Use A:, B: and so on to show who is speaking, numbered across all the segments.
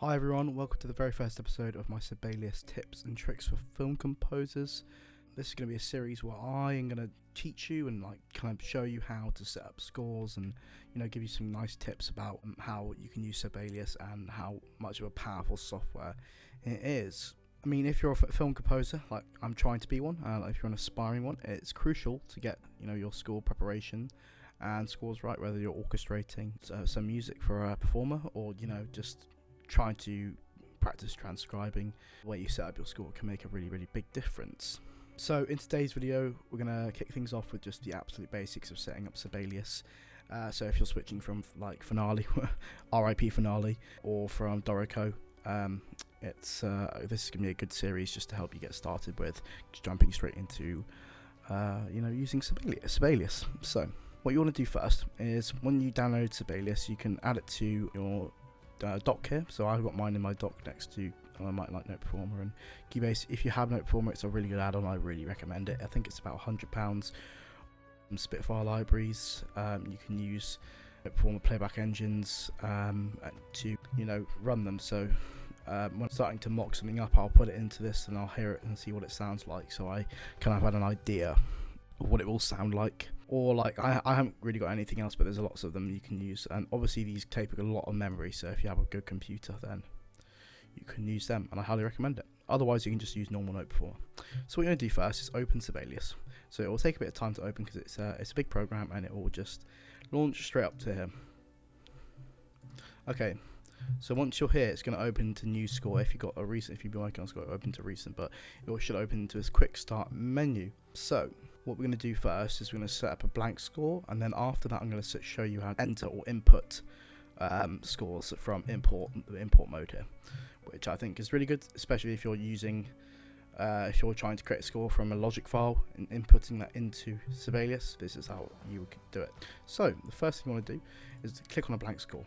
A: Hi everyone, welcome to the very first episode of my Sibelius tips and tricks for film composers. This is going to be a series where I am going to teach you and kind of show you how to set up scores and give you some nice tips about how you can use Sibelius and how much of a powerful software it is. I mean, if you're a film composer, like I'm trying to be one, if you're an aspiring one, it's crucial to get your score preparation and scores right, whether you're orchestrating some music for a performer or just trying to practice transcribing. The way you set up your score can make a really big difference. So in today's video we're going to kick things off with just the absolute basics of setting up Sibelius. So if you're switching from like Finale, RIP Finale, or from Dorico, this is going to be a good series just to help you get started with just jumping straight into using Sibelius. So what you want to do first is when you download Sibelius, you can add it to your dock here. So I've got mine in my dock next to my Note Performer and Keybase. If you have Note Performer, it's a really good add-on. I really recommend it. I think it's about £100. Spitfire libraries. You can use Note Performer playback engines to run them. So when I'm starting to mock something up, I'll put it into this and I'll hear it and see what it sounds like. So I kind of had an idea of what it will sound like. Or I haven't really got anything else, but there's lots of them you can use, and obviously these take a lot of memory, so if you have a good computer then you can use them, and I highly recommend it. Otherwise you can just use normal Note Performer. So what you're going to do first is open Sibelius. So it will take a bit of time to open because it's a big program, and it will just launch straight up to here. Okay, so once you're here, it's going to open to new score. If you've been working on score, it'll open to recent, but it should open to this quick start menu. So what we're going to do first is we're going to set up a blank score, and then after that I'm going to show you how to enter or input scores from the import mode here, which I think is really good, especially if you're using if you're trying to create a score from a logic file and inputting that into Sibelius. This is how you would do it. So the first thing you want to do is to click on a blank score.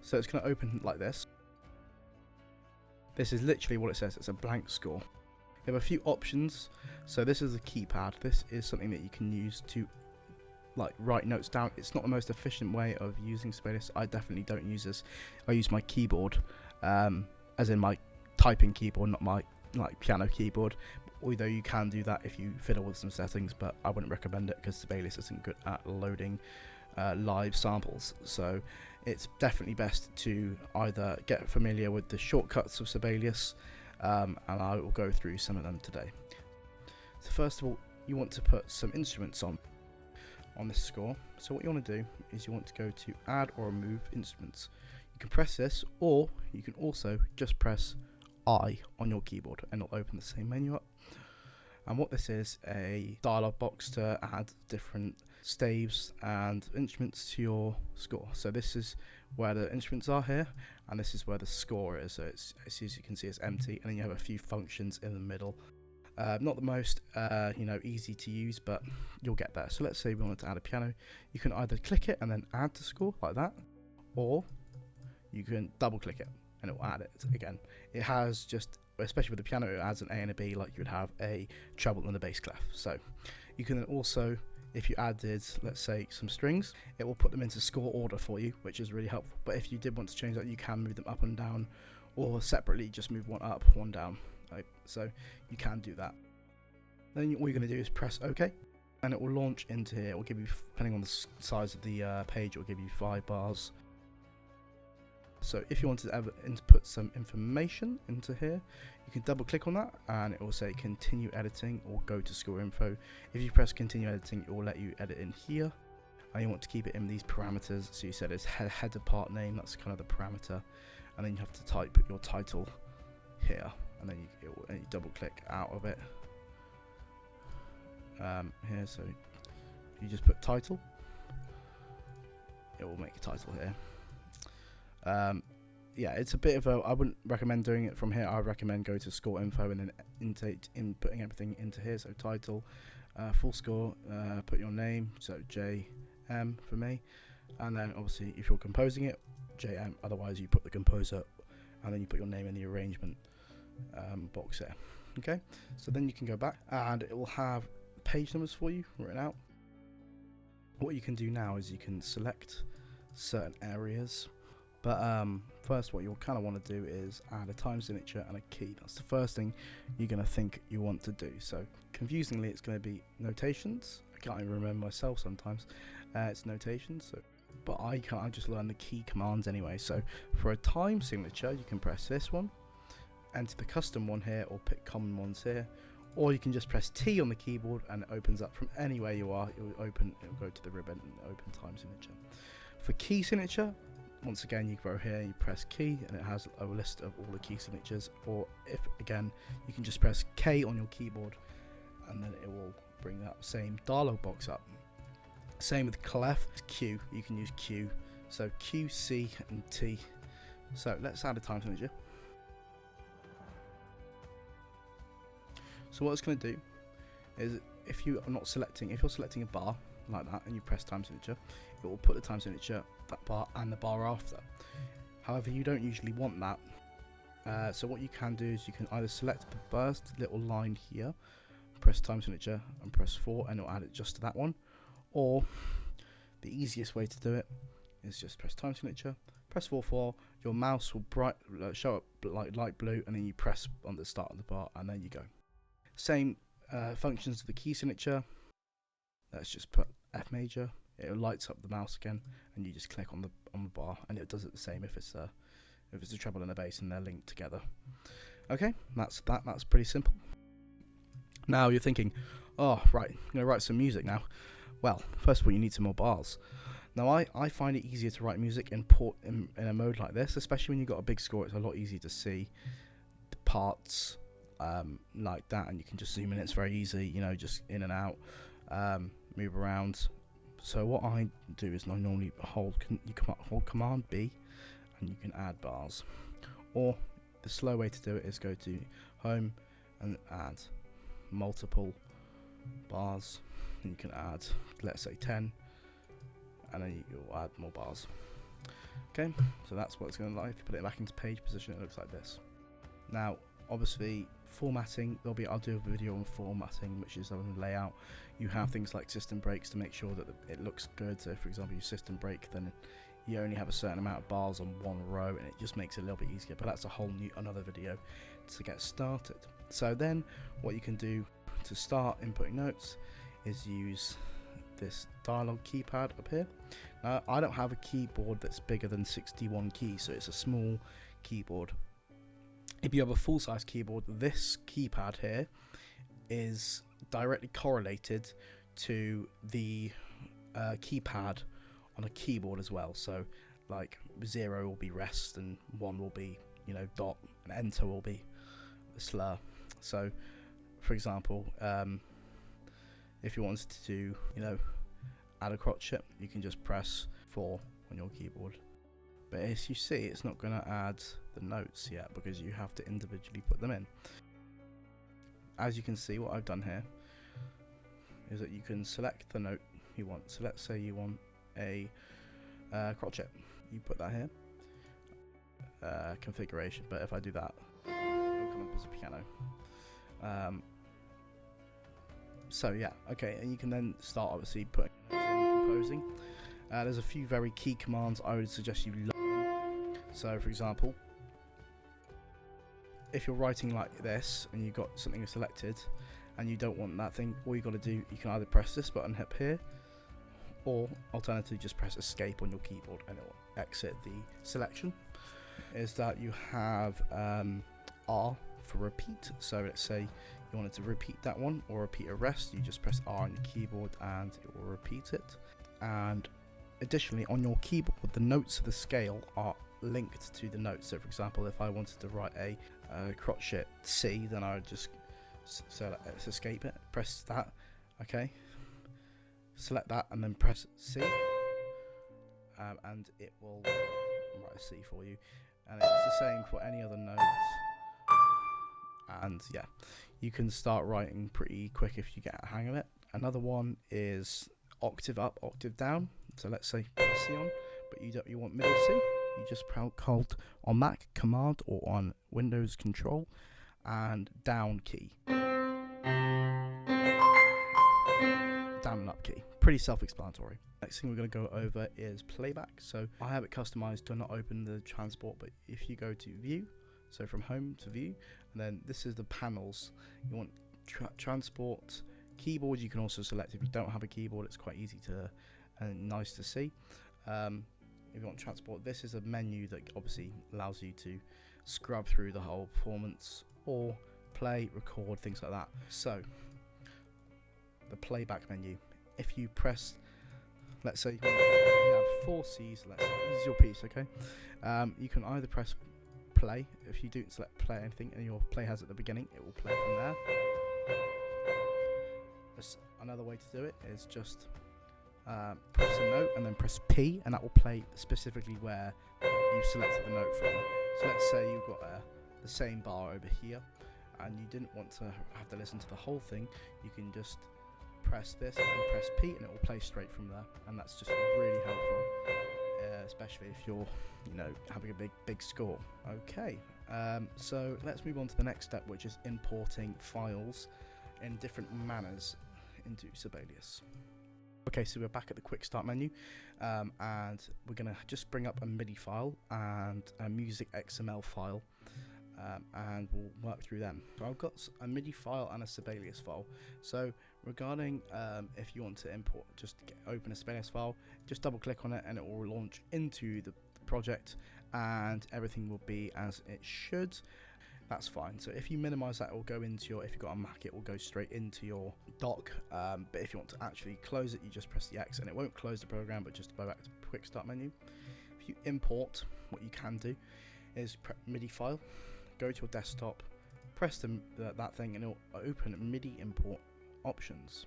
A: So it's going to open like this. This is literally what it says. It's a blank score. You have a few options. So this is a keypad. This is something that you can use to write notes down. It's not the most efficient way of using Sibelius. I definitely don't use this. I use my keyboard, as in my typing keyboard, not my piano keyboard. Although you can do that if you fiddle with some settings, but I wouldn't recommend it because Sibelius isn't good at loading live samples. So it's definitely best to either get familiar with the shortcuts of Sibelius, and I will go through some of them today. So first of all, you want to put some instruments on this score. So what you want to do is you want to go to add or remove instruments. You can press this, or you can also just press I on your keyboard and it'll open the same menu up. And what this is, a dialog box to add different staves and instruments to your score. So this is where the instruments are here, and this is where the score is. So it's as you can see, it's empty, and then you have a few functions in the middle. Not the most easy to use, but you'll get there. So let's say we wanted to add a piano. You can either click it and then add to score like that, or you can double click it and it will add it again. It has just, especially with the piano, it adds an A and a B like you would have a treble and a bass clef. So you can then also, if you added, let's say, some strings, it will put them into score order for you, which is really helpful. But if you did want to change that, you can move them up and down, or separately just move one up, one down. Right? So you can do that. Then all you're going to do is press OK, and it will launch into here. It will give you, depending on the size of the page, it will give you 5 bars. So if you wanted to ever input some information into here, you can double click on that and it will say continue editing or go to score info. If you press continue editing, it will let you edit in here, and you want to keep it in these parameters. So you said it's header part name, that's kind of the parameter, and then you have to type your title here, and then you double click out of it here. So you just put title, it will make a title here. Yeah, it's a bit of a, I wouldn't recommend doing it from here. I would recommend go to score info and then inputting everything into here. So title, full score, put your name, so JM for me, and then obviously if you're composing it, JM, otherwise you put the composer and then you put your name in the arrangement box here. Okay, so then you can go back and it will have page numbers for you written out. What you can do now is you can select certain areas, but first what you'll kind of want to do is add a time signature and a key. That's the first thing you're going to think you want to do. So confusingly, it's going to be notations. I can't even remember myself sometimes. It's notations, so, but I just learn the key commands anyway. So for a time signature, you can press this one, enter the custom one here, or pick common ones here, or you can just press T on the keyboard and it opens up from anywhere you are. It'll go to the ribbon and open time signature. For key signature, once again, you go here, you press key, and it has a list of all the key signatures. Or if again, you can just press K on your keyboard, and then it will bring that same dialog box up. Same with clef, Q. You can use Q. So Q, C, and T. So let's add a time signature. So what it's going to do is, if you're selecting a bar like that and you press time signature, it will put the time signature, that bar, and the bar after. However, you don't usually want that. So what you can do is you can either select the first little line here, press time signature and press 4, and it'll add it just to that one. Or the easiest way to do it is just press time signature, press 4, your mouse will show up like light blue, and then you press on the start of the bar, and then you go. Same functions of the key signature. Let's just put F major. It lights up the mouse again, and you just click on the bar, and it does it the same if it's a treble and a bass and they're linked together. Okay, that's pretty simple. Now you're thinking, oh right, I'm gonna write some music now. Well, first of all, you need some more bars. Now I find it easier to write music in a mode like this, especially when you've got a big score. It's a lot easier to see the parts like that, and you can just zoom in. It's very easy, you know, just in and out, move around. So what I do is I normally hold Command B, and you can add bars. Or the slow way to do it is go to Home and add multiple bars. And you can add, let's say 10, and then you'll add more bars. Okay, so that's what it's going to look like. If you put it back into page position, it looks like this. Now, obviously, formatting, I'll do a video on formatting, which is on layout. You have things like system breaks to make sure that it looks good. So for example, you system break, then you only have a certain amount of bars on one row, and it just makes it a little bit easier, but that's a whole another video to get started. So then what you can do to start inputting notes is use this dialog keypad up here. Now I don't have a keyboard that's bigger than 61 keys, so it's a small keyboard. If you have a full-size keyboard, this keypad here is directly correlated to the keypad on a keyboard as well. So like 0 will be rest, and 1 will be, you know, dot, and enter will be the slur. So for example, if you wanted to, you know, add a crotchet, you can just press 4 on your keyboard. But as you see, it's not going to add the notes yet because you have to individually put them in. As you can see, what I've done here is that you can select the note you want. So let's say you want a crotchet. You put that here. Configuration, but if I do that, it'll come up as a piano. So yeah, okay, and you can then start obviously putting notes in, composing. There's a few very key commands I would suggest you learn. So for example, if you're writing like this and you've got something selected and you don't want that thing, all you got to do, you can either press this button up here, or alternatively just press escape on your keyboard and it will exit the selection. Is that you have R for repeat. So let's say you wanted to repeat that one or repeat a rest, you just press R on your keyboard and it will repeat it. And additionally, on your keyboard, the notes of the scale are linked to the notes. So for example, if I wanted to write a crotchet C, then I would just let's escape it, press that, okay, select that, and then press C, and it will write a C for you. And it's the same for any other notes. And yeah, you can start writing pretty quick if you get a hang of it. Another one is octave up, octave down. So let's say C on, but you want middle C. You just hold on Mac Command or on Windows Control and down key, down and up key. pretty self-explanatory. Next thing we're going to go over is playback. So I have it customized to not open the transport, but if you go to view, so from home to view, and then this is the panels. You want transport, keyboard. You can also select if you don't have a keyboard. It's quite easy to and nice to see. If you want transport, this is a menu that obviously allows you to scrub through the whole performance or play, record, things like that. So the playback menu, if you press, let's say you have 4 C's, this is your piece, okay? You can either press play. If you don't select play anything and your play has at the beginning, it will play from there. Another way to do it is just press a note and then press P, and that will play specifically where you selected the note from. So let's say you've got the same bar over here and you didn't want to have to listen to the whole thing. You can just press this and press P and it will play straight from there, and that's just really helpful, especially if you're having a big score. Okay, so let's move on to the next step, which is importing files in different manners into Sibelius. Okay, so we're back at the quick start menu, and we're going to just bring up a MIDI file and a music XML file, and we'll work through them. So I've got a MIDI file and a Sibelius file. So regarding if you want to import, just open a Sibelius file, just double click on it and it will launch into the project and everything will be as it should. That's fine. So if you minimize that, it will go into your, if you've got a Mac, it will go straight into your dock. But if you want to actually close it, you just press the X and it won't close the program, but just go back to the quick start menu. If you import, what you can do is MIDI file, go to your desktop, press that thing, and it will open MIDI import options.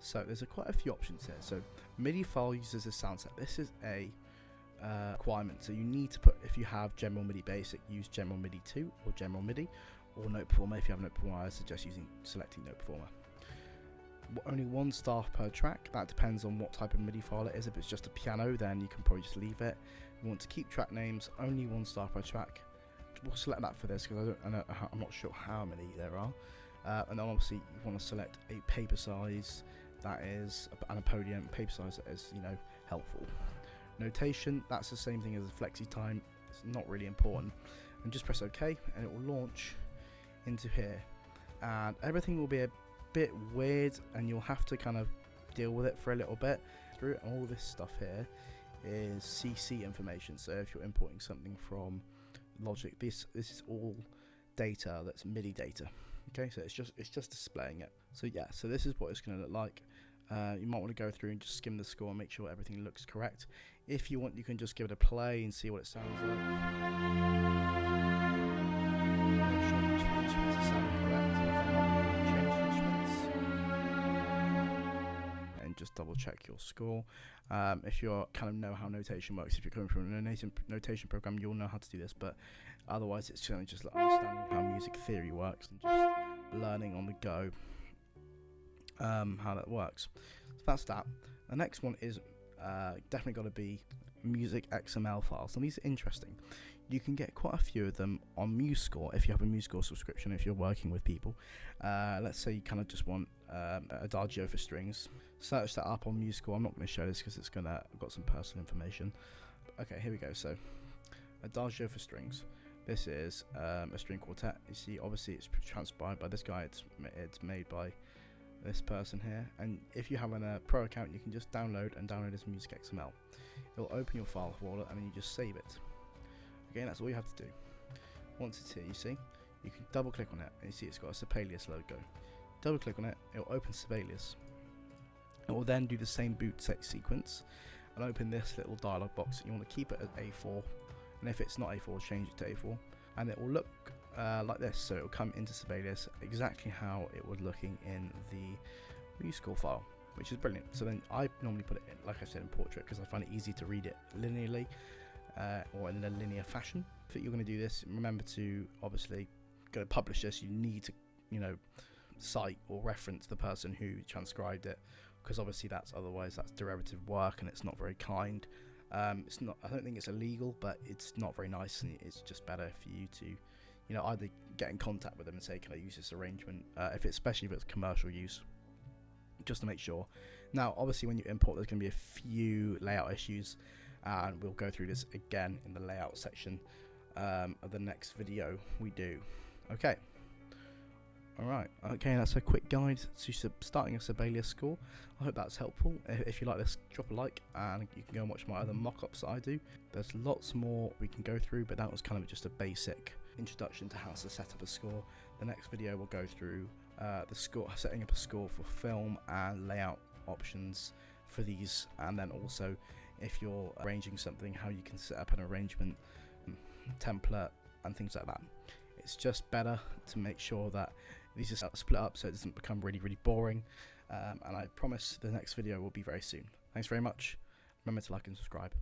A: So there's quite a few options here. So MIDI file uses a sound set. This is a requirement, so you need to put, if you have General MIDI Basic, use General MIDI 2 or General MIDI, or Note Performer. If you have Note Performer, I suggest selecting Note Performer. Only 1 staff per track. That depends on what type of MIDI file it is. If it's just a piano, then you can probably just leave it. If you want to keep track names, only 1 staff per track. We'll select that for this because I'm not sure how many there are. And then obviously you want to select a paper size that is, and a podium paper size that is helpful. Notation, that's the same thing as a flexi time. It's not really important, and just press OK and it will launch into here, and everything will be a bit weird and you'll have to kind of deal with it for a little bit. Through all this stuff here is CC information, so if you're importing something from Logic, this is all data that's MIDI data. Okay, so it's just displaying it. So yeah, so this is what it's going to look like. You might want to go through and just skim the score and make sure everything looks correct. If you want, you can just give it a play and see what it sounds like. Make sure each instruments are sounding correct. If they're not, change instruments. And just double check your score. If you kind of know how notation works, if you're coming from a notation program, you'll know how to do this, but otherwise it's generally just understanding how music theory works and just learning on the go how that works. So that's that. The next one is definitely got to be music XML files, and these are interesting. You can get quite a few of them on MuseScore if you have a MuseScore subscription, if you're working with people. Let's say you kind of just want Adagio for strings. Search that up on MuseScore. I'm not going to show this because I've got some personal information. Okay, here we go. So Adagio for strings. This is a string quartet. You see, obviously it's transcribed by this guy. It's made by this person here, and if you have a pro account, you can just download this music XML. It'll open your file folder and then you just save it. Again, that's all you have to do. Once it's here, you see, you can double click on it and you see it's got a Sibelius logo. Double click on it, it'll open Sibelius. It will then do the same boot sequence and open this little dialog box. You want to keep it at A4, and if it's not A4, change it to A4, and it will look like this. So it will come into Sibelius exactly how it was looking in the MuseScore file, which is brilliant. So then I normally put it in, like I said, in portrait because I find it easy to read it linearly or in a linear fashion. If you're going to do this, remember to obviously go to publish this. You need to cite or reference the person who transcribed it, because obviously otherwise that's derivative work and it's not very kind. It's not. I don't think it's illegal, but it's not very nice, and it's just better for you to either get in contact with them and say, can I use this arrangement, especially if it's commercial use. just to make sure. Now obviously when you import, there's going to be a few layout issues, and we'll go through this again in the layout section of the next video we do. Okay. Alright, okay, that's a quick guide to starting a Sibelius score. I hope that's helpful. If you like this, drop a like, and you can go and watch my other mock-ups that I do. There's lots more we can go through, but that was kind of just a basic introduction to how to set up a score. The next video will go through the score, setting up a score for film and layout options for these, and then also if you're arranging something, how you can set up an arrangement template and things like that. It's just better to make sure that these are split up so it doesn't become really boring, and I promise the next video will be very soon. Thanks very much. Remember to like and subscribe.